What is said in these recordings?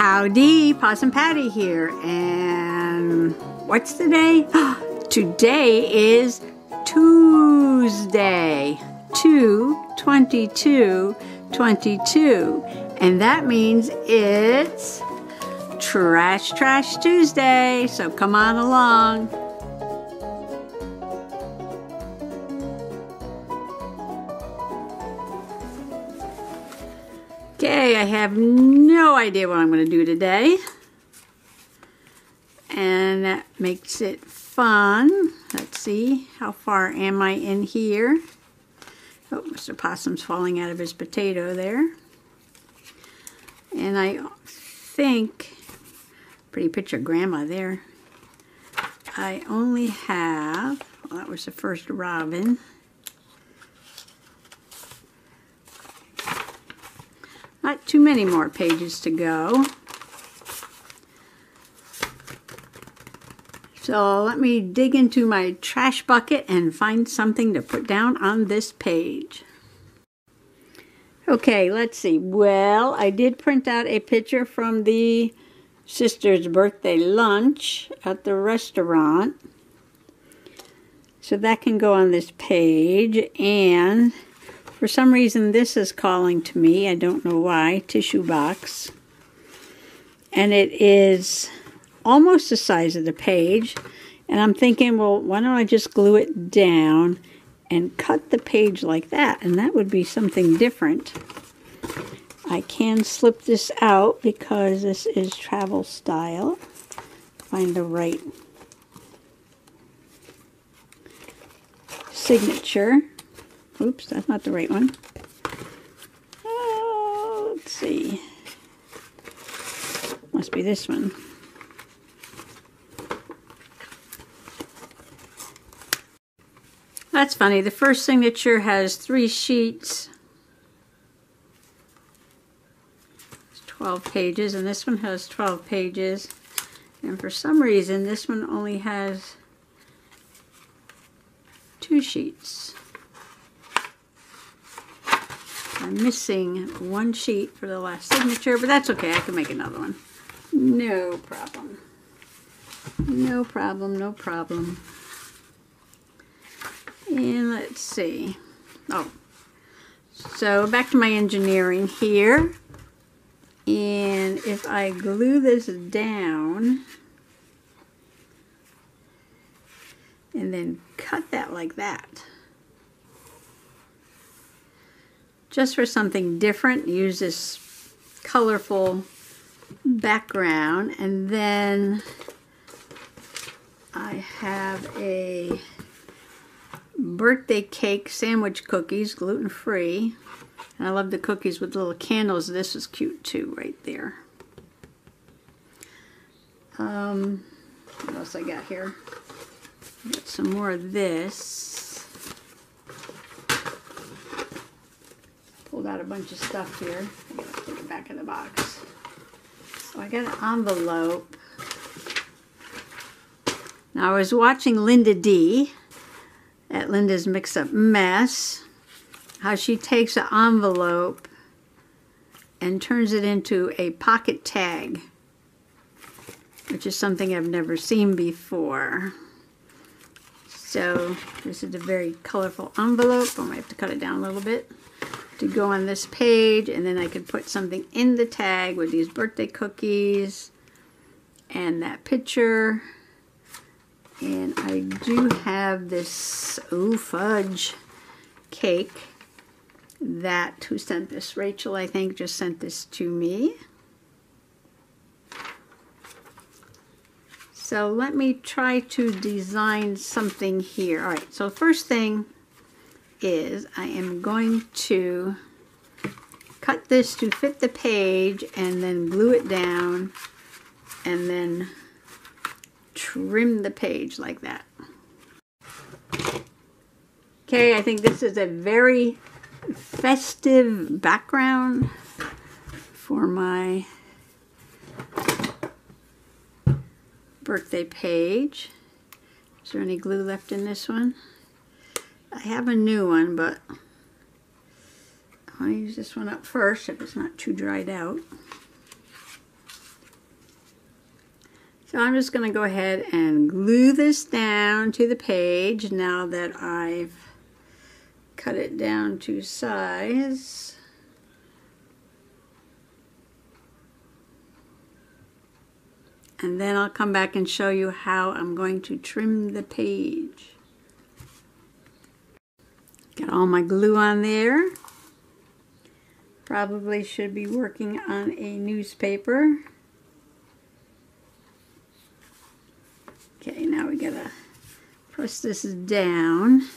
Howdy, Possum Patty here, and what's today? Today is Tuesday, 2/22/22, and that means it's Trash Tuesday, so come on along. Okay, I have no idea what I'm going to do today, and that makes it fun. Let's see, how far am I in here? Oh, Mr. Possum's falling out of his potato there. And I think, pretty picture of Grandma there. I only have, well, that was the first robin. Not too many more pages to go. So let me dig into my trash bucket and find something to put down on this page. Okay, let's see. Well, I did print out a picture from the sister's birthday lunch at the restaurant. So that can go on this page, and for some reason, this is calling to me. I don't know why. Tissue box. And it is almost the size of the page. And I'm thinking, well, why don't I just glue it down and cut the page like that? And that would be something different. I can slip this out because this is travel style. Find the right signature. Oops, that's not the right one. Oh, let's see. Must be this one. That's funny. The first signature has 3 sheets. It's 12 pages, and this one has 12 pages. And for some reason, this one only has 2 sheets. I'm missing 1 sheet for the last signature, but that's okay. I can make another one. No problem. No problem, no problem. And let's see. Oh, so back to my engineering here. And if I glue this down and then cut that like that, just for something different, use this colorful background, and then I have a birthday cake sandwich cookies, gluten-free, and I love the cookies with little candles. This is cute too, right there. What else I got here? Got some more of this. Pulled out a bunch of stuff here. I gotta put it back in the box. So I got an envelope. Now I was watching Linda D at Linda's Mix Up Mess, how she takes an envelope and turns it into a pocket tag, which is something I've never seen before. So this is a very colorful envelope. I might have to cut it down a little bit to go on this page, and then I could put something in the tag with these birthday cookies and that picture. And I do have this fudge cake that, who sent this? Rachel, I think, just sent this to me. So let me try to design something here. All right, so first thing is I am going to cut this to fit the page and then glue it down and then trim the page like that. Okay, I think this is a very festive background for my birthday page. Is there any glue left in this one? I have a new one, but I'll use this one up first if it's not too dried out. So I'm just going to go ahead and glue this down to the page now that I've cut it down to size. And then I'll come back and show you how I'm going to trim the page. Got all my glue on there. Probably should be working on a newspaper. Okay, now we gotta press this down.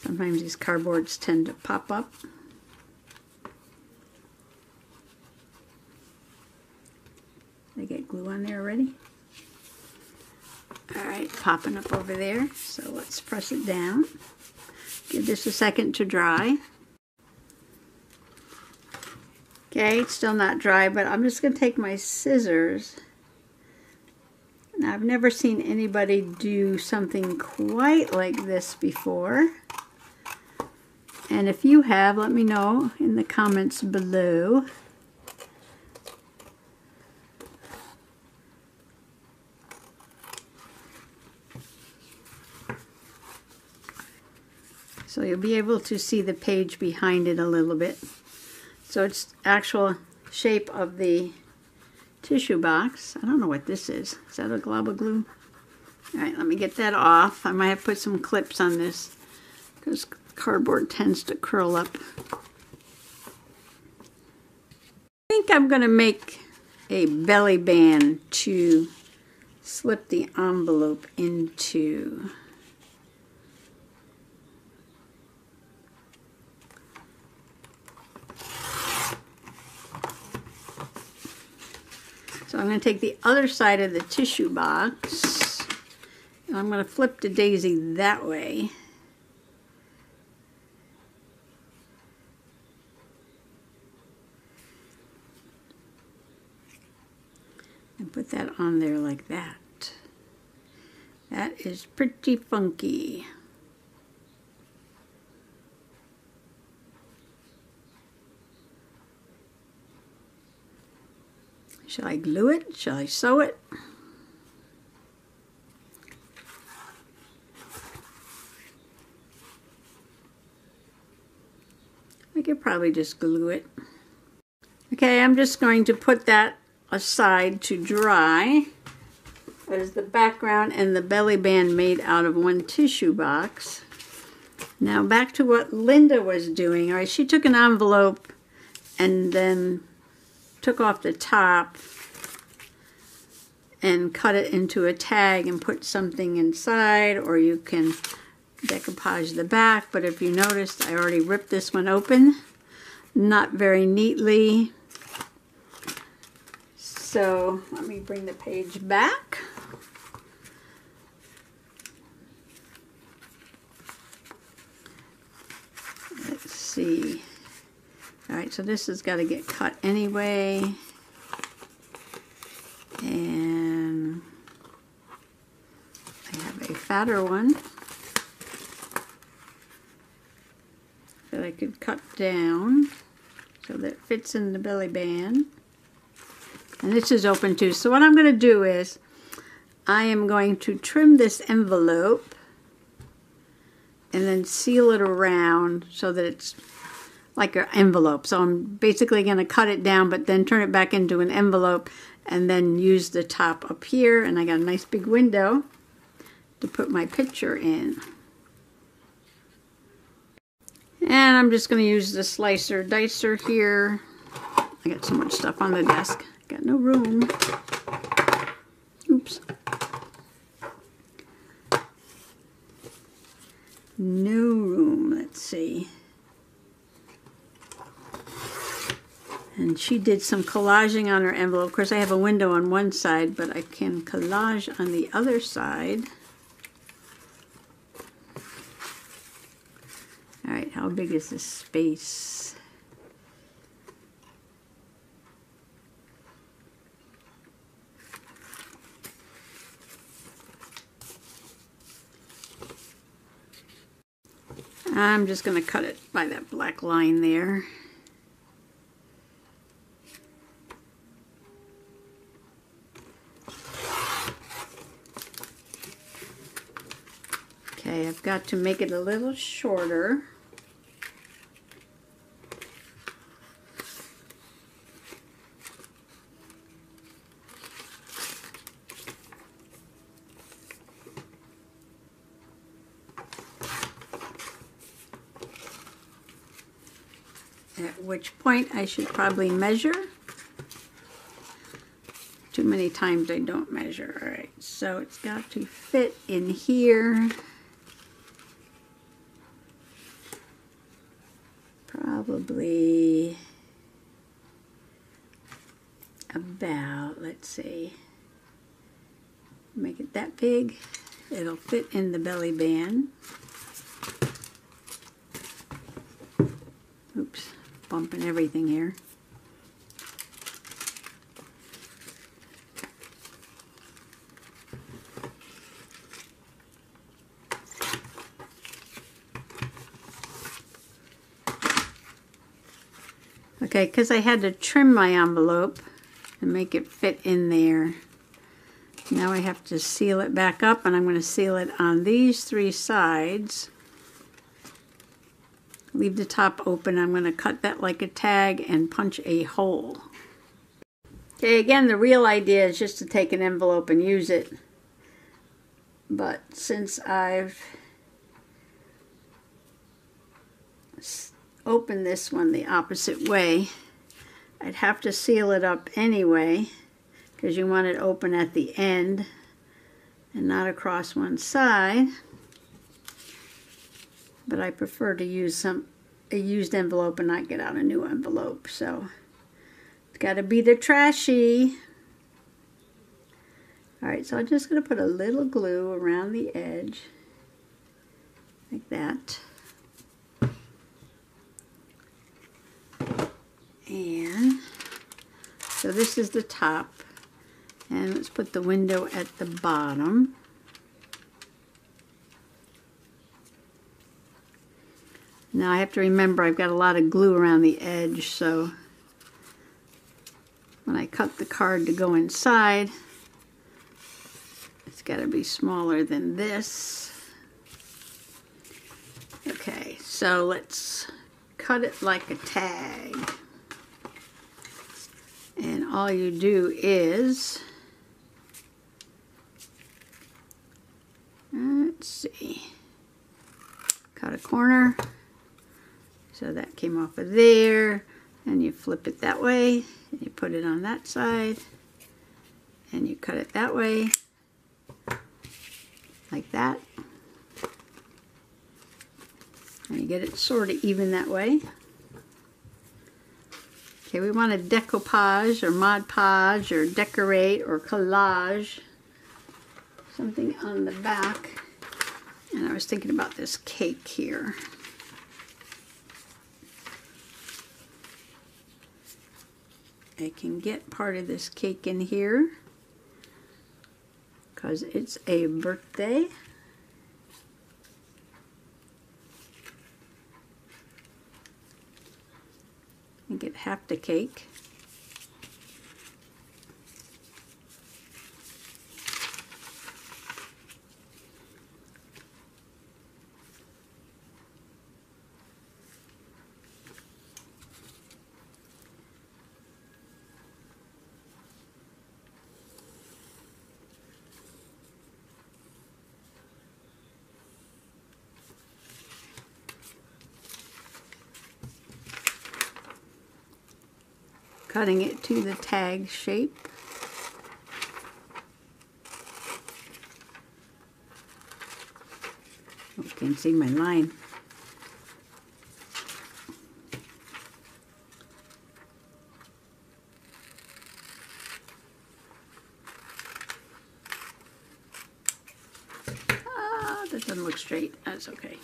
Sometimes these cardboards tend to pop up. They get glue on there already. All right, popping up over there. So let's press it down. Give this a second to dry. Okay, it's still not dry, but I'm just going to take my scissors. Now, I've never seen anybody do something quite like this before. And if you have, let me know in the comments below. So you'll be able to see the page behind it a little bit. So it's actual shape of the tissue box. I don't know what this is. Is that a glob of glue? All right, let me get that off. I might have put some clips on this because cardboard tends to curl up. I think I'm going to make a belly band to slip the envelope into. So I'm going to take the other side of the tissue box, and I'm going to flip the daisy that way. And put that on there like that. That is pretty funky. Shall I glue it? Shall I sew it? I could probably just glue it. Okay, I'm just going to put that aside to dry. That is the background and the belly band made out of one tissue box. Now back to what Linda was doing. All right, she took an envelope and then took off the top and cut it into a tag and put something inside, or you can decoupage the back. But if you noticed, I already ripped this one open, not very neatly. So let me bring the page back. Let's see. All right, so this has got to get cut anyway. And I have a fatter one that I could cut down so that it fits in the belly band. And this is open too. So what I'm going to do is I am going to trim this envelope and then seal it around so that it's like an envelope. So I'm basically going to cut it down but then turn it back into an envelope and then use the top up here. And I got a nice big window to put my picture in. And I'm just going to use the slicer dicer here. I got so much stuff on the desk. Got no room. Oops. No room. Let's see. And she did some collaging on her envelope. Of course, I have a window on one side, but I can collage on the other side. All right, how big is this space? I'm just going to cut it by that black line there. Okay, I've got to make it a little shorter. At which point I should probably measure. Too many times I don't measure. All right, so it's got to fit in here. Probably about, let's see, make it that big. It'll fit in the belly band. Oops, bumping everything here. Okay, because I had to trim my envelope and make it fit in there. Now I have to seal it back up, and I'm going to seal it on these three sides. Leave the top open. I'm going to cut that like a tag and punch a hole. Okay, again, the real idea is just to take an envelope and use it. But since I've open this one the opposite way, I'd have to seal it up anyway, because you want it open at the end and not across one side. But I prefer to use a used envelope and not get out a new envelope, so it's got to be the trashy. Alright, so I'm just going to put a little glue around the edge like that. And so this is the top, and let's put the window at the bottom. Now I have to remember I've got a lot of glue around the edge, so when I cut the card to go inside, it's got to be smaller than this. Okay, so let's cut it like a tag. And all you do is, let's see, cut a corner. So that came off of there, and you flip it that way, and you put it on that side, and you cut it that way, like that. And you get it sort of even that way. Okay, we want to decoupage or Mod Podge or decorate or collage something on the back. And I was thinking about this cake here. I can get part of this cake in here because it's a birthday. And get half the cake. Cutting it to the tag shape. Oh, can't see my line. Ah, that doesn't look straight. That's okay.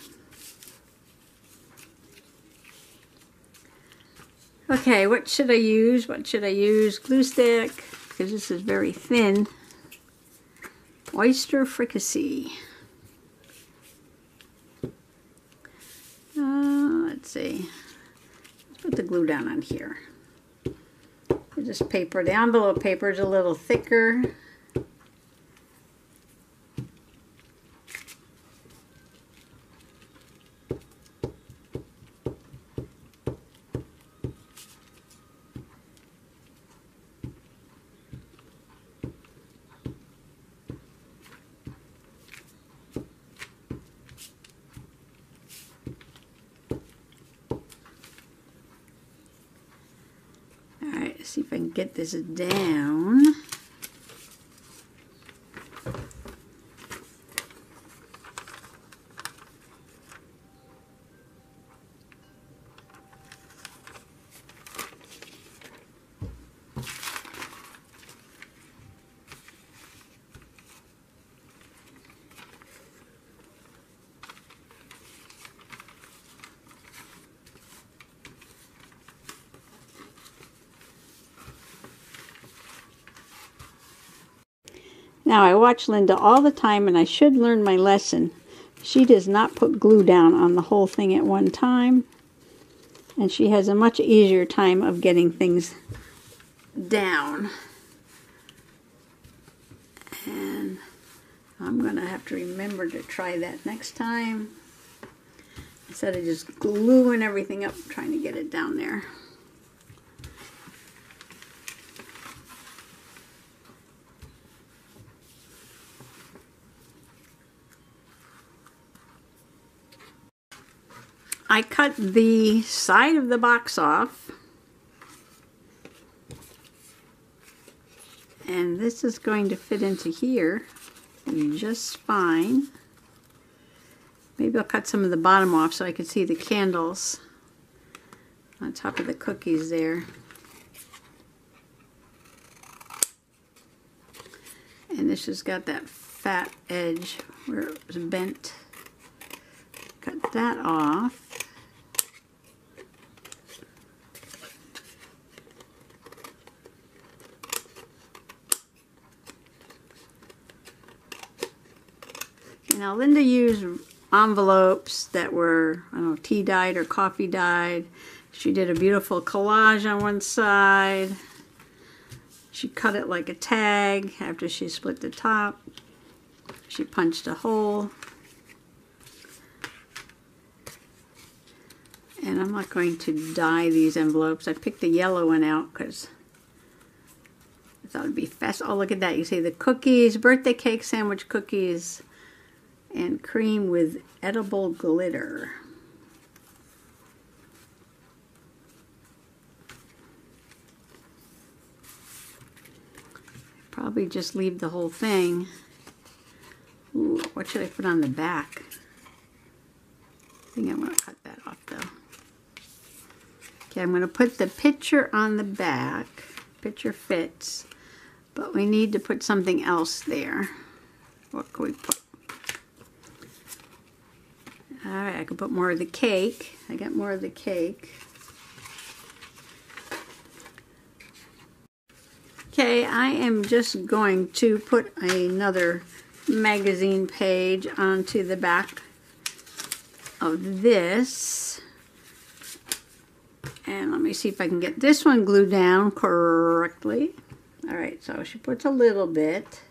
Okay, what should I use? What should I use? Glue stick, because this is very thin. Oyster fricassee. Let's see. Let's put the glue down on here. This paper, the envelope paper is a little thicker. Let's see if I can get this down. Now, I watch Linda all the time, and I should learn my lesson. She does not put glue down on the whole thing at one time, and she has a much easier time of getting things down. And I'm going to have to remember to try that next time, instead of just gluing everything up, trying to get it down there. I cut the side of the box off, and this is going to fit into here just fine. Maybe I'll cut some of the bottom off so I can see the candles on top of the cookies there. And this has got that fat edge where it was bent. Cut that off. Now, Linda used envelopes that were, I don't know, tea dyed or coffee dyed. She did a beautiful collage on one side. She cut it like a tag after she split the top. She punched a hole. And I'm not going to dye these envelopes. I picked the yellow one out because I thought it'd be fast. Oh, look at that. You see the cookies, birthday cake sandwich cookies, and cream with edible glitter. Probably just leave the whole thing. Ooh, what should I put on the back? I think I'm going to cut that off though. Okay, I'm going to put the picture on the back. Picture fits, but we need to put something else there. What can we put? Alright, I can put more of the cake. I got more of the cake. Okay, I am just going to put another magazine page onto the back of this. And let me see if I can get this one glued down correctly. Alright, so she puts a little bit.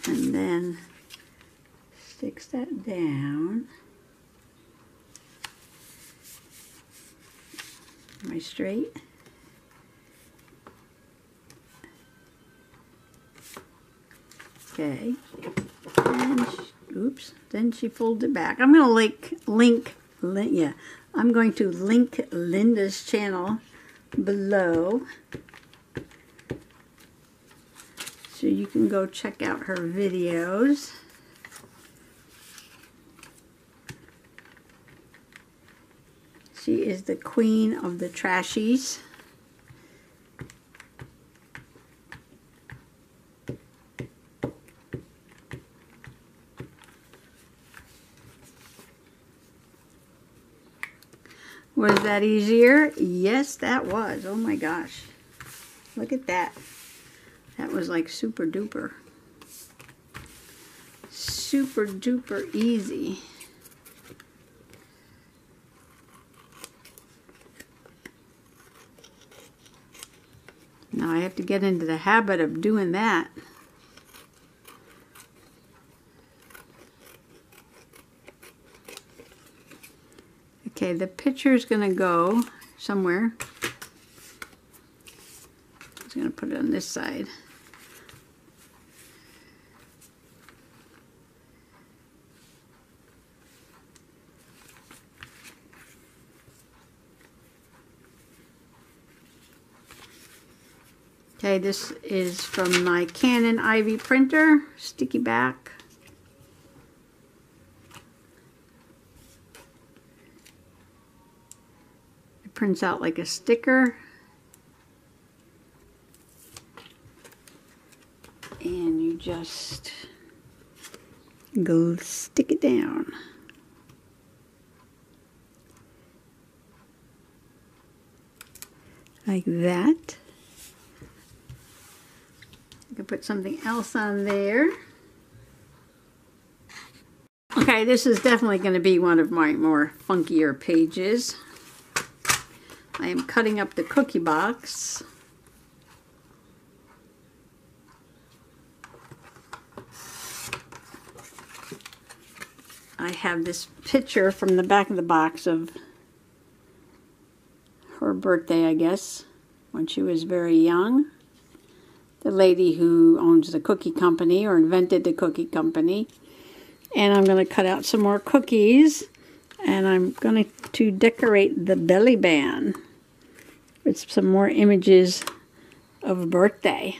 And then sticks that down. Am I straight? Okay. And oops. Then she folds it back. I'm going to I'm going to link Linda's channel below, so you can go check out her videos. She is the queen of the trashies. Was that easier? Yes, that was. Oh my gosh. Look at that. That was like super duper. Super duper easy. Now I have to get into the habit of doing that. Okay, the picture is going to go somewhere. I'm just going to put it on this side. Okay, this is from my Canon Ivy printer, sticky back. It prints out like a sticker. And you just go stick it down. Like that. You can put something else on there. Okay, this is definitely going to be one of my more funkier pages. I am cutting up the cookie box. I have this picture from the back of the box of her birthday, I guess, when she was very young. The lady who owns the cookie company, or invented the cookie company. And I'm going to cut out some more cookies, and I'm going to decorate the belly band with some more images of a birthday.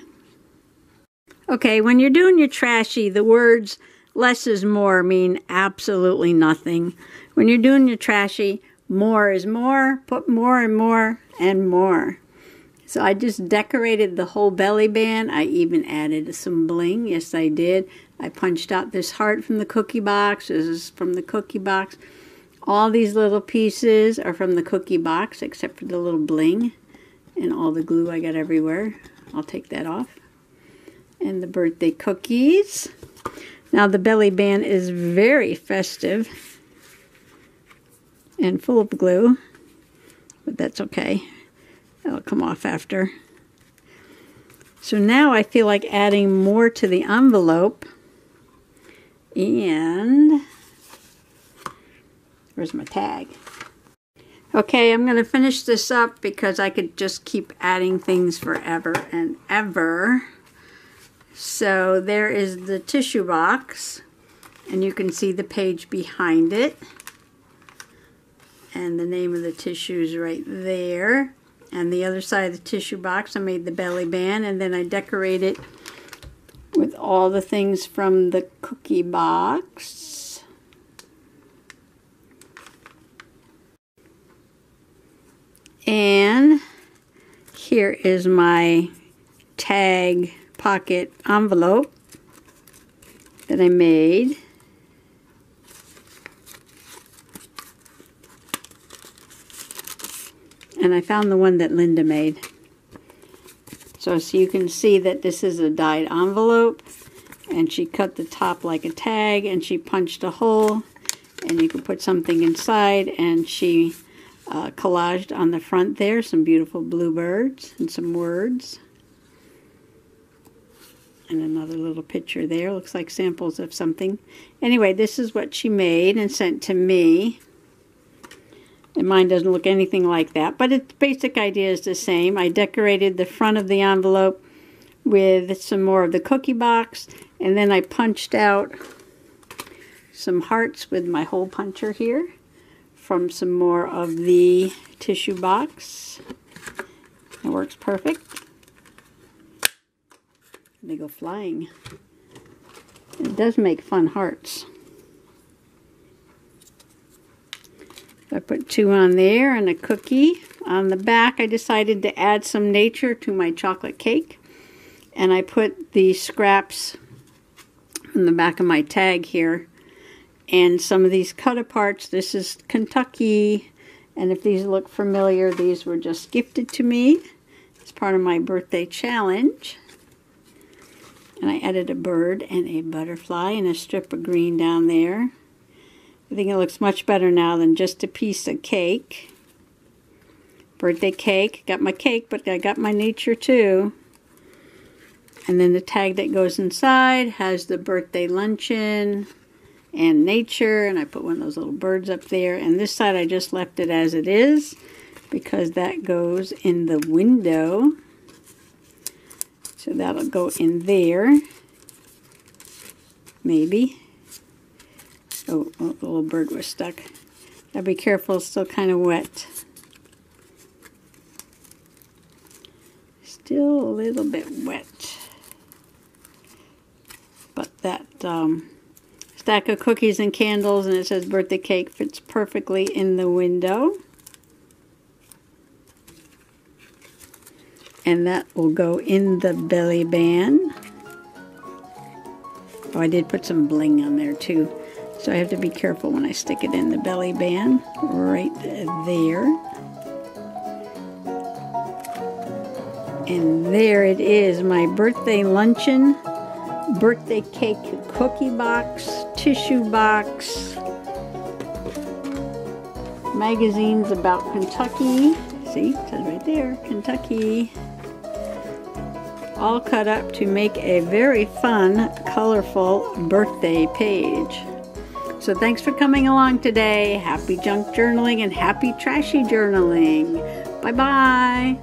Okay, when you're doing your trashy, the words less is more mean absolutely nothing. When you're doing your trashy, more is more. Put more and more and more. So I just decorated the whole belly band. I even added some bling. Yes, I did. I punched out this heart from the cookie box. This is from the cookie box. All these little pieces are from the cookie box, except for the little bling and all the glue I got everywhere. I'll take that off. And the birthday cookies. Now the belly band is very festive and full of glue, but that's okay. That'll come off after. So now I feel like adding more to the envelope. And where's my tag? Okay, I'm going to finish this up because I could just keep adding things forever and ever. So there is the tissue box, and you can see the page behind it. And the name of the tissue is right there. And the other side of the tissue box, I made the belly band, and then I decorate it with all the things from the cookie box. And here is my tag pocket envelope that I made. And I found the one that Linda made. So you can see that this is a dyed envelope, and she cut the top like a tag, and she punched a hole, and you can put something inside, and she collaged on the front there some beautiful bluebirds and some words. And another little picture there, looks like samples of something. Anyway, this is what she made and sent to me. And mine doesn't look anything like that, but its basic idea is the same. I decorated the front of the envelope with some more of the cookie box, and then I punched out some hearts with my hole puncher here from some more of the tissue box. It works perfect. They go flying. It does make fun hearts. I put 2 on there and a cookie. On the back, I decided to add some nature to my chocolate cake. And I put the scraps on the back of my tag here. And some of these cut-aparts. This is Kentucky. And if these look familiar, these were just gifted to me as part of my birthday challenge. And I added a bird and a butterfly and a strip of green down there. I think it looks much better now than just a piece of cake. Birthday cake. Got my cake, but I got my nature too. And then the tag that goes inside has the birthday luncheon and nature. And I put one of those little birds up there. And this side I just left it as it is because that goes in the window. So that'll go in there. Maybe. Oh, the little bird was stuck. Gotta be careful, it's still kind of wet. still a little bit wet. But that stack of cookies and candles, and it says birthday cake, fits perfectly in the window. And that will go in the belly band. Oh, I did put some bling on there too. So I have to be careful when I stick it in the belly band. Right there. And there it is, my birthday luncheon, birthday cake cookie box, tissue box, magazines about Kentucky. See, it says right there, Kentucky. All cut up to make a very fun, colorful birthday page. So thanks for coming along today. Happy junk journaling and happy trashy journaling. Bye-bye.